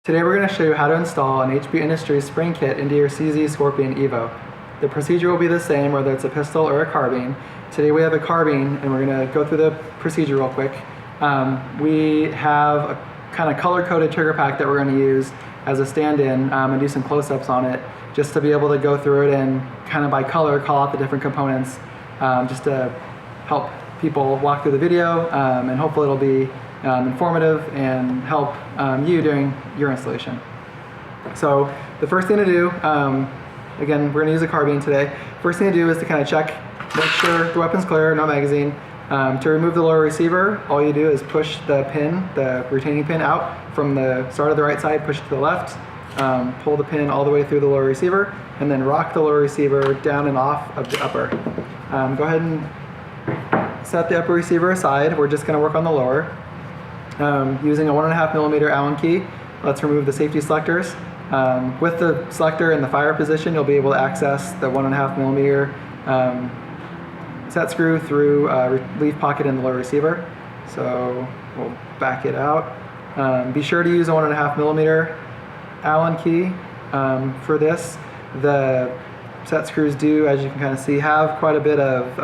Today we're going to show you how to install an HB Industries spring kit into your CZ Scorpion Evo. The procedure will be the same whether it's a pistol or a carbine. Today we have a carbine and we're going to go through the procedure real quick. We have a kind of color-coded trigger pack that we're going to use as a stand-in and do some close-ups on it just to be able to go through it and kind of by color call out the different components just to help people walk through the video and hopefully it'll be informative and help you during your installation. So the first thing to do, again, we're going to use a carbine today. First thing to do is to kind of check, make sure the weapon's clear, no magazine. To remove the lower receiver, all you do is push the pin, the retaining pin out from the start of the right side, push it to the left, pull the pin all the way through the lower receiver, and then rock the lower receiver down and off of the upper. Go ahead and set the upper receiver aside. We're just going to work on the lower. Using a 1.5mm Allen key, let's remove the safety selectors. With the selector in the fire position, you'll be able to access the 1.5mm set screw through leaf pocket in the lower receiver. So we'll back it out. Be sure to use a 1.5mm Allen key for this. The set screws do, as you can kind of see, have quite a bit of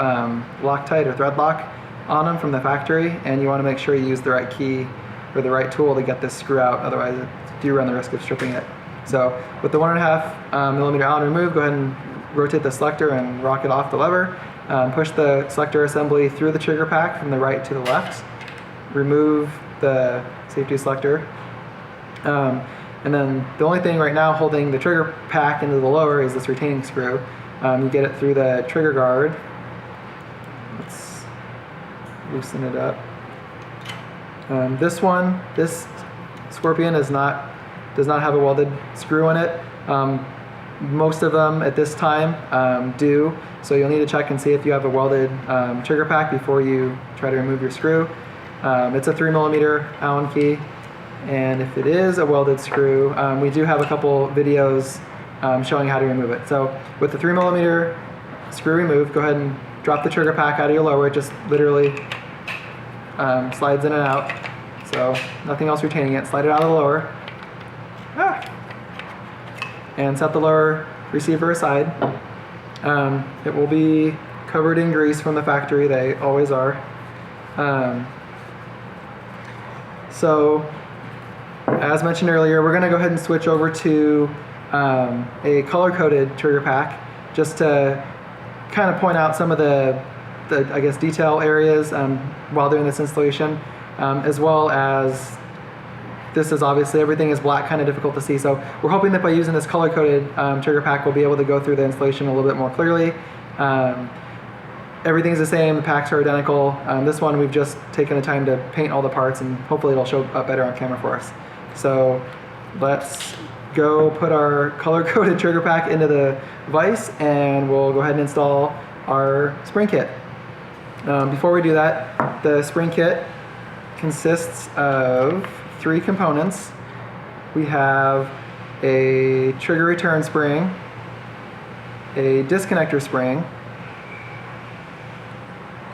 Loctite or thread lock on them from the factory, and you want to make sure you use the right key or the right tool to get this screw out, otherwise you run the risk of stripping it. So with the 1.5mm Allen removed, go ahead and rotate the selector and rock it off the lever. Push the selector assembly through the trigger pack from the right to the left. Remove the safety selector. And then the only thing right now holding the trigger pack into the lower is this retaining screw. You get it through the trigger guard. Let's loosen it up. This Scorpion does not have a welded screw in it. Most of them at this time do, so you'll need to check and see if you have a welded trigger pack before you try to remove your screw. It's a 3mm Allen key, and if it is a welded screw, we do have a couple videos showing how to remove it. So with the 3mm screw removed, go ahead and drop the trigger pack out of your lower. It just literally slides in and out, so nothing else retaining it. Slide it out of the lower. And set the lower receiver aside. It will be covered in grease from the factory, they always are. So, as mentioned earlier, we're going to go ahead and switch over to a color-coded trigger pack just to kind of point out some of the I guess, detail areas while doing this installation, as well as this is obviously everything is black, kind of difficult to see. So we're hoping that by using this color-coded trigger pack, we'll be able to go through the installation a little bit more clearly. Everything's the same, the packs are identical. This one we've just taken the time to paint all the parts and hopefully it'll show up better on camera for us. So let's go put our color-coded trigger pack into the vise and we'll go ahead and install our spring kit. Before we do that, the spring kit consists of 3 components. We have a trigger return spring, a disconnector spring,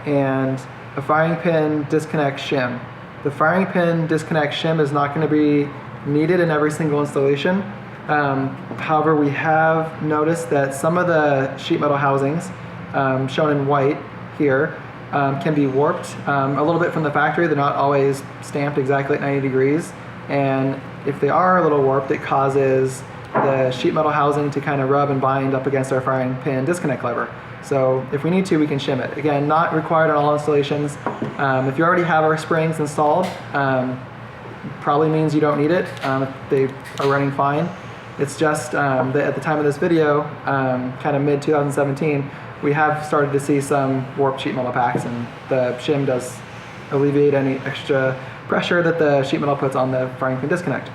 and a firing pin disconnect shim. The firing pin disconnect shim is not going to be needed in every single installation. However, we have noticed that some of the sheet metal housings, shown in white here, can be warped a little bit from the factory. They're not always stamped exactly at 90 degrees, and if they are a little warped, it causes the sheet metal housing to kind of rub and bind up against our firing pin disconnect lever. So if we need to, we can shim it. Again, not required on all installations. If you already have our springs installed, probably means you don't need it. They are running fine. It's just that at the time of this video, kind of mid 2017, we have started to see some warped sheet metal packs, and the shim does alleviate any extra pressure that the sheet metal puts on the firing pin disconnect.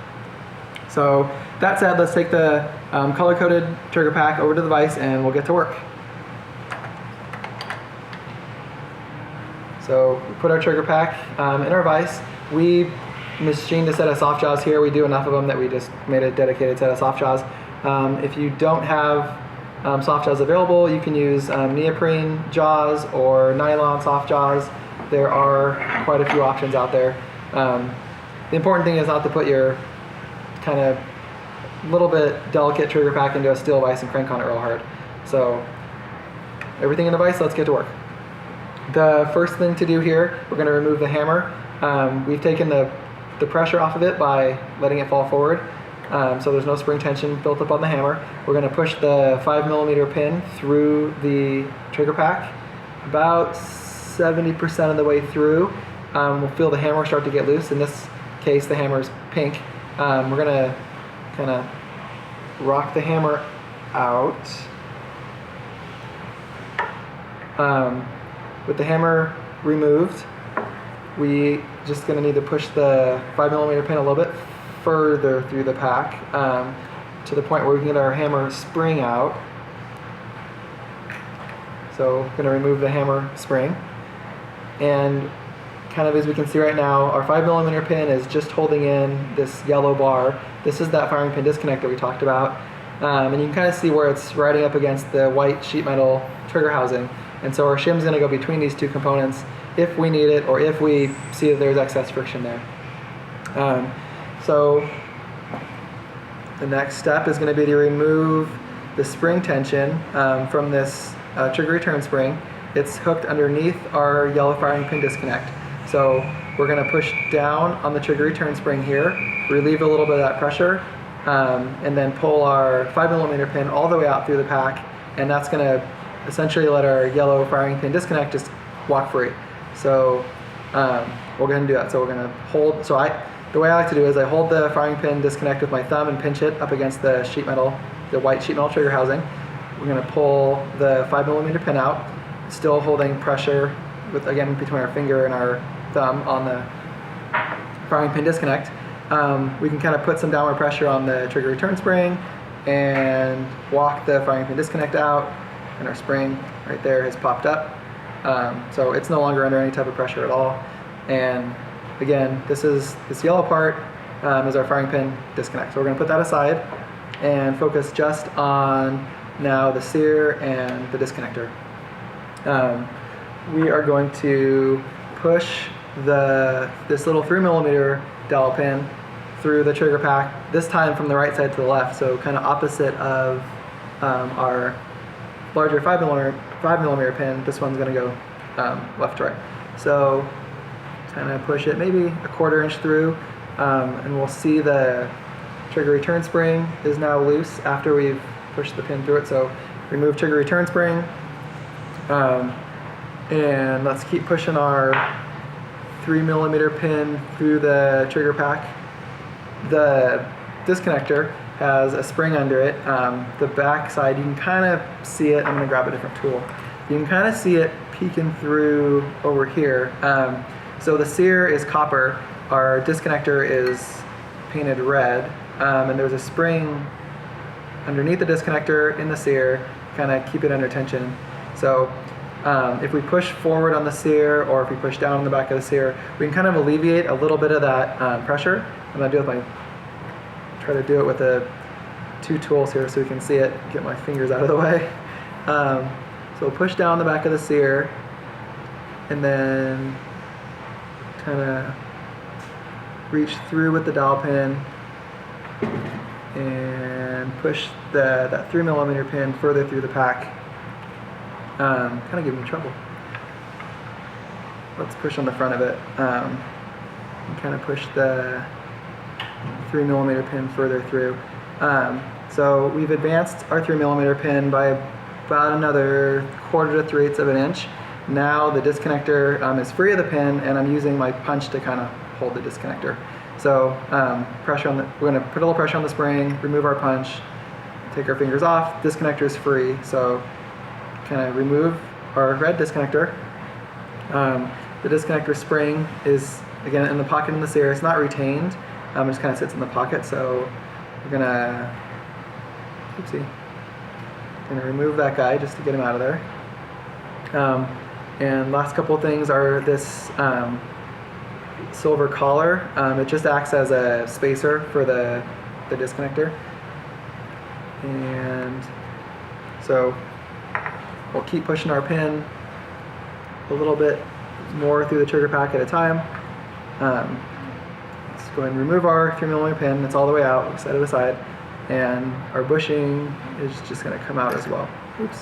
So that said, let's take the color-coded trigger pack over to the vise and we'll get to work. So we put our trigger pack in our vise. We machined a set of soft jaws here. We do enough of them that we just made a dedicated set of soft jaws. If you don't have soft jaws available, you can use neoprene jaws or nylon soft jaws. There are quite a few options out there. The important thing is not to put your kind of a little bit delicate trigger pack into a steel vise and crank on it real hard. So everything in the vise, let's get to work. The first thing to do here, we're going to remove the hammer. We've taken the pressure off of it by letting it fall forward, so there's no spring tension built up on the hammer. We're going to push the 5mm pin through the trigger pack about 70% of the way through. We'll feel the hammer start to get loose. In this case, the hammer is pink. We're going to kind of rock the hammer out. With the hammer removed, we just going to need to push the 5mm pin a little bit further through the pack to the point where we can get our hammer spring out. So we're going to remove the hammer spring, and kind of as we can see right now, our 5mm pin is just holding in this yellow bar. This is that firing pin disconnect that we talked about, and you can kind of see where it's riding up against the white sheet metal trigger housing. And so our shim is going to go between these two components if we need it, or if we see that there's excess friction there. So the next step is going to be to remove the spring tension from this trigger return spring. It's hooked underneath our yellow firing pin disconnect. So we're going to push down on the trigger return spring here, relieve a little bit of that pressure, and then pull our 5mm pin all the way out through the pack, and that's going to essentially let our yellow firing pin disconnect just walk free. So we're going to do that. So we're going to hold, the way I like to do is I hold the firing pin disconnect with my thumb and pinch it up against the sheet metal, the white sheet metal trigger housing. We're going to pull the 5mm pin out, still holding pressure with, again, between our finger and our thumb on the firing pin disconnect. We can kind of put some downward pressure on the trigger return spring and walk the firing pin disconnect out, and our spring right there has popped up. So it's no longer under any type of pressure at all. And again, this yellow part is our firing pin disconnect. So we're going to put that aside and focus just on now the sear and the disconnector. We are going to push this little 3mm dowel pin through the trigger pack, this time from the right side to the left, so kind of opposite of our larger 5mm pin. This one's going to go left to right. So kind of push it maybe a 1/4 inch through, and we'll see the trigger return spring is now loose after we've pushed the pin through it. So remove trigger return spring, and let's keep pushing our 3mm pin through the trigger pack. The disconnector has a spring under it. The back side, you can kind of see it. I'm going to grab a different tool. You can kind of see it peeking through over here. So the sear is copper. Our disconnector is painted red, and there's a spring underneath the disconnector in the sear, kind of keep it under tension. So if we push forward on the sear, or if we push down on the back of the sear, we can kind of alleviate a little bit of that pressure. I'm going to try to do it with the two tools here so you can see it, get my fingers out of the way. So push down the back of the sear, and then kind of reach through with the dowel pin and push that 3mm pin further through the pack. Kind of giving me trouble. Let's push on the front of it, and kind of push the 3mm pin further through. So we've advanced our 3mm pin by about another 1/4 to 3/8 of an inch. Now the disconnector is free of the pin, and I'm using my punch to kind of hold the disconnector. So we're going to put a little pressure on the spring, remove our punch, take our fingers off. Disconnector is free, so kind of remove our red disconnector. The disconnector spring is again in the pocket in the sear. It's not retained. It just kind of sits in the pocket. So we're gonna remove that guy just to get him out of there. And last couple of things are this silver collar. It just acts as a spacer for the disconnector. And so we'll keep pushing our pin a little bit more through the trigger pack at a time. Let's go ahead and remove our 3mm pin. It's all the way out. We set it aside. And our bushing is just going to come out as well. Oops.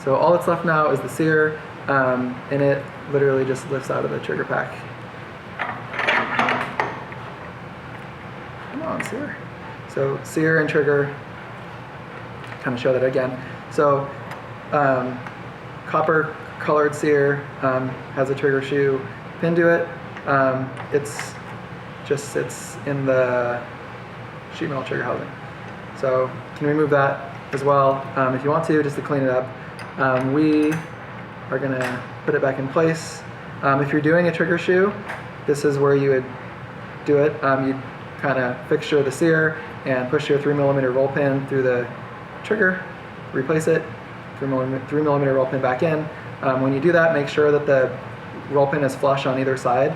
So all that's left now is the sear, and it literally just lifts out of the trigger pack. Come on, sear. So sear and trigger, kind of show that again. So copper colored sear has a trigger shoe pin to it. It's just sits in the sheet metal trigger housing. So you can remove that as well if you want to, just to clean it up. We are going to put it back in place. If you're doing a trigger shoe, this is where you would do it. You'd kind of fixture the sear and push your 3mm roll pin through the trigger, replace it, 3mm roll pin back in. When you do that, make sure that the roll pin is flush on either side.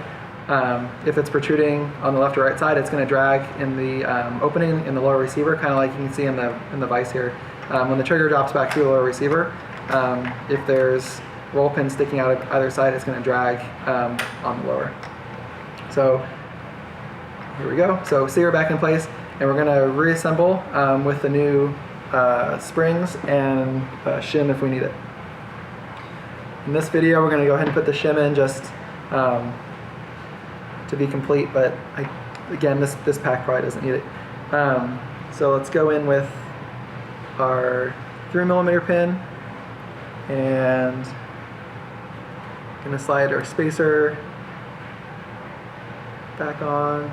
If it's protruding on the left or right side, it's going to drag in the opening in the lower receiver, kind of like you can see in the vise here. When the trigger drops back through the lower receiver, if there's roll pins sticking out of either side, it's going to drag on the lower. So here we go. So sear back in place, and we're going to reassemble with the new springs and shim if we need it. In this video, we're going to go ahead and put the shim in just to be complete, but again, this pack probably doesn't need it. So let's go in with our 3mm pin, and gonna slide our spacer back on,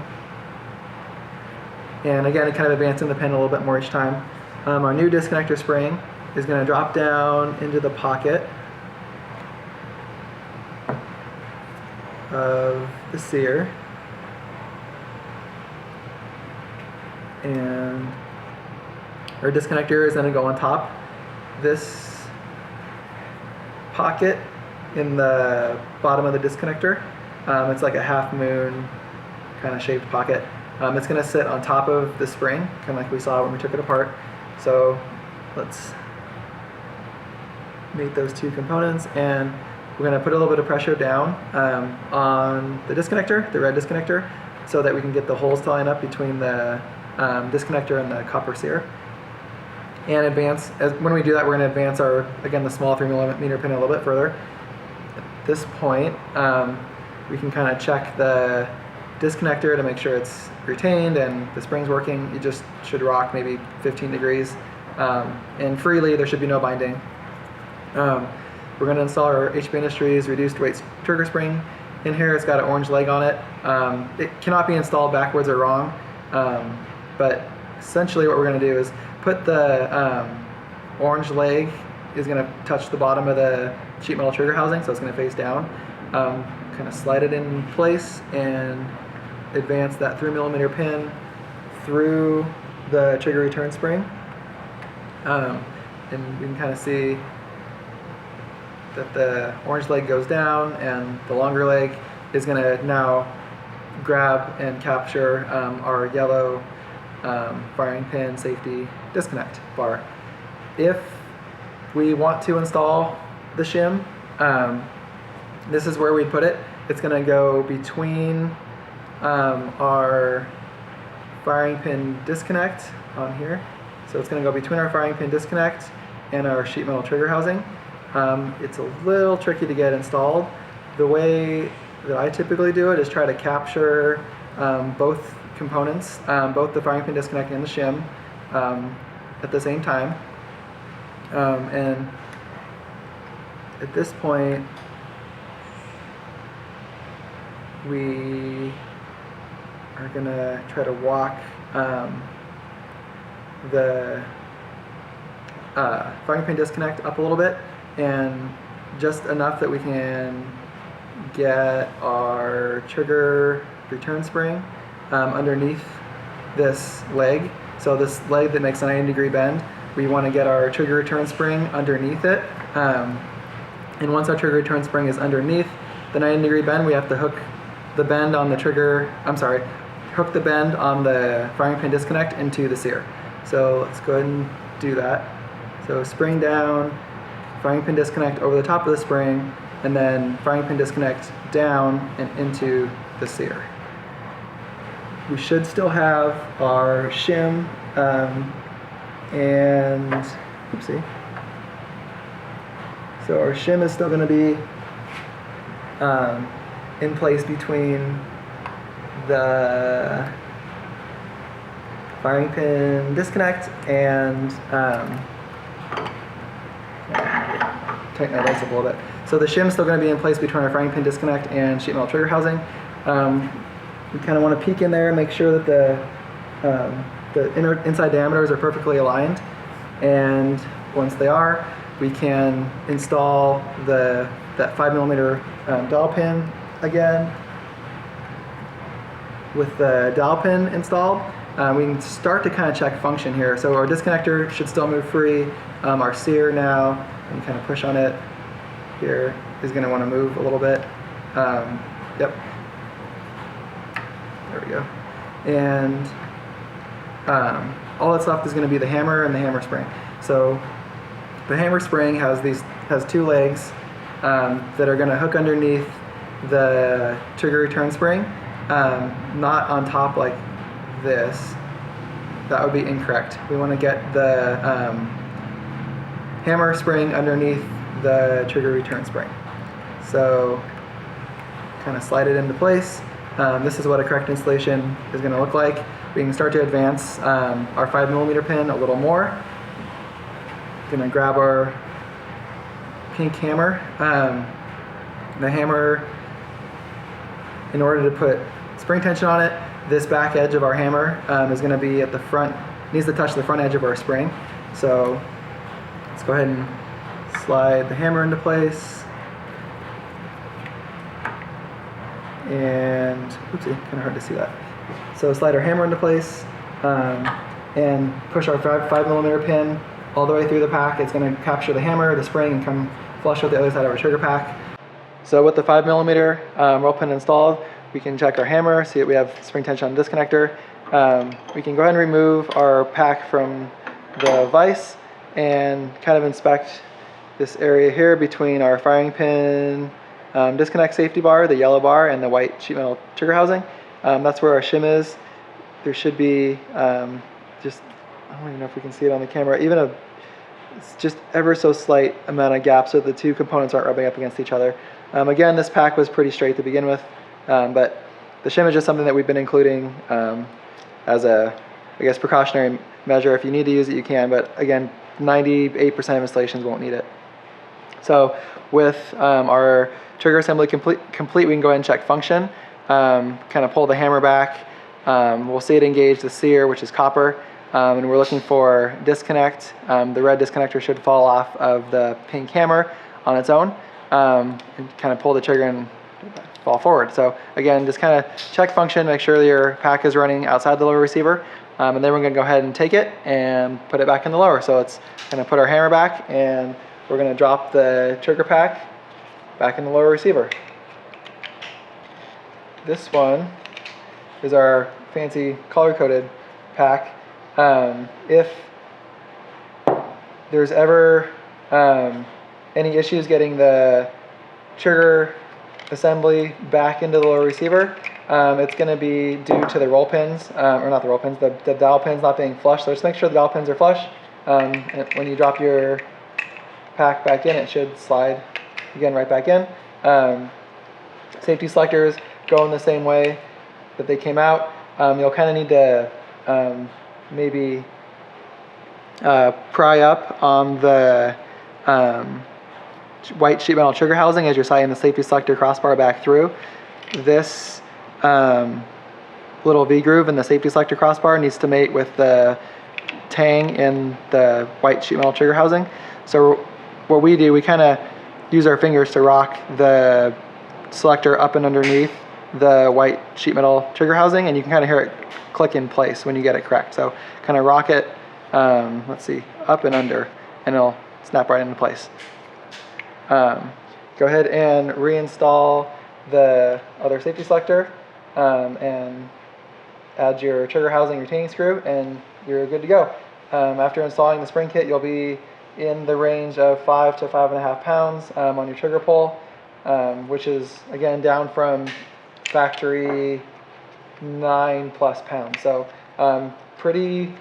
and again, kind of advancing the pin a little bit more each time. Our new disconnector spring is going to drop down into the pocket of the sear, and our disconnector is going to go on top. This pocket in the bottom of the disconnector, it's like a half moon kind of shaped pocket. It's going to sit on top of the spring, kind of like we saw when we took it apart. So let's make those two components, and we're going to put a little bit of pressure down on the disconnector, the red disconnector, so that we can get the holes to line up between the disconnector and the copper sear. And advance, when we do that, we're going to advance our, again, the small 3mm pin a little bit further. At this point, we can kind of check the disconnector to make sure it's retained and the spring's working. You just should rock maybe 15 degrees, and freely. There should be no binding. We're going to install our HBI Industries reduced weight trigger spring in here. It's got an orange leg on it. It cannot be installed backwards or wrong, but essentially what we're going to do is put the orange leg is going to touch the bottom of the sheet metal trigger housing, so it's going to face down. Kind of slide it in place and advance that 3mm pin through the trigger return spring, and we can kind of see that the orange leg goes down and the longer leg is going to now grab and capture our yellow firing pin safety disconnect bar. If we want to install the shim, this is where we put it. It's going to go between our firing pin disconnect on here. So it's going to go between our firing pin disconnect and our sheet metal trigger housing. It's a little tricky to get installed. The way that I typically do it is try to capture both components, both the firing pin disconnect and the shim, at the same time. And at this point, we are going to try to walk the firing pin disconnect up a little bit, and just enough that we can get our trigger return spring underneath this leg. So this leg that makes a 90-degree bend, we want to get our trigger return spring underneath it. And once our trigger return spring is underneath the 90-degree bend, we have to hook the bend on the hook the bend on the firing pin disconnect into the sear. So let's go ahead and do that. So spring down, firing pin disconnect over the top of the spring, and then firing pin disconnect down and into the sear. we should still have our shim and oopsie. So our shim is still going to be in place between the firing pin disconnect and tighten my legs up a little bit. So the shim is still going to be in place between our firing pin disconnect and sheet metal trigger housing. We kind of want to peek in there and make sure that the inside diameters are perfectly aligned. And once they are, we can install that 5mm dowel pin again. With the dowel pin installed, we can start to kind of check function here. So our disconnector should still move free. Our sear now, and kind of push on it here, is going to want to move a little bit. Yep. There we go. And all that's left is going to be the hammer and the hammer spring. So the hammer spring has two legs that are going to hook underneath the trigger return spring, not on top like this. That would be incorrect. We want to get the hammer spring underneath the trigger return spring. So kind of slide it into place. This is what a correct installation is going to look like. We can start to advance our 5mm pin a little more. Going to grab our pink hammer. The hammer, in order to put spring tension on it, this back edge of our hammer is going to be at the front, needs to touch the front edge of our spring. So let's go ahead and slide the hammer into place. And, oopsie, kind of hard to see that. So slide our hammer into place and push our 5mm pin all the way through the pack. It's going to capture the hammer, the spring, and come flush with the other side of our trigger pack. So with the 5mm roll pin installed, we can check our hammer, see that we have spring tension on the disconnector. We can go ahead and remove our pack from the vise and kind of inspect this area here between our firing pin disconnect safety bar, the yellow bar, and the white sheet metal trigger housing. That's where our shim is. There should be just, I don't even know if we can see it on the camera, even it's just ever so slight amount of gap so the two components aren't rubbing up against each other. Again, this pack was pretty straight to begin with, but the shim is just something that we've been including as a, I guess, precautionary measure. If you need to use it, you can, but again, 98% of installations won't need it. So with our trigger assembly complete, we can go ahead and check function. Kind of pull the hammer back. We'll see it engage the sear, which is copper, and we're looking for disconnect. The red disconnector should fall off of the pink hammer on its own, and kind of pull the trigger and fall forward. So again, just kind of check function, make sure your pack is running outside the lower receiver, and then we're going to go ahead and take it and put it back in the lower. So it's going to put our hammer back, and we're going to drop the trigger pack back in the lower receiver. This one is our fancy color-coded pack. If there's ever any issues getting the trigger assembly back into the lower receiver, it's going to be due to the roll pins, or not the roll pins, the dowel pins not being flush. So just make sure the dowel pins are flush. And when you drop your pack back in, it should slide again right back in. Safety selectors go in the same way that they came out. You'll kind of need to maybe pry up on the white sheet metal trigger housing as you're sliding the safety selector crossbar back through. This little V-groove in the safety selector crossbar needs to mate with the tang in the white sheet metal trigger housing. So what we do, we kind of use our fingers to rock the selector up and underneath the white sheet metal trigger housing, and you can kind of hear it click in place when you get it correct. So kind of rock it, let's see, up and under, and it'll snap right into place. Go ahead and reinstall the other safety selector and add your trigger housing retaining screw, and you're good to go. After installing the spring kit, you'll be in the range of 5 to 5.5 pounds on your trigger pull, which is again down from factory 9+ pounds. So pretty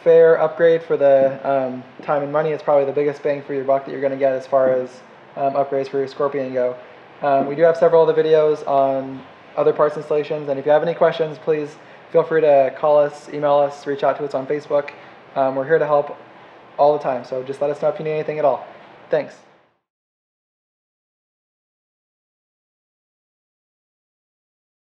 fair upgrade for the time and money. It's probably the biggest bang for your buck that you're going to get as far as upgrades for your Scorpion go. We do have several other videos on other parts installations, and if you have any questions, please feel free to call us, email us, reach out to us on Facebook. We're here to help all the time, so just let us know if you need anything at all. Thanks.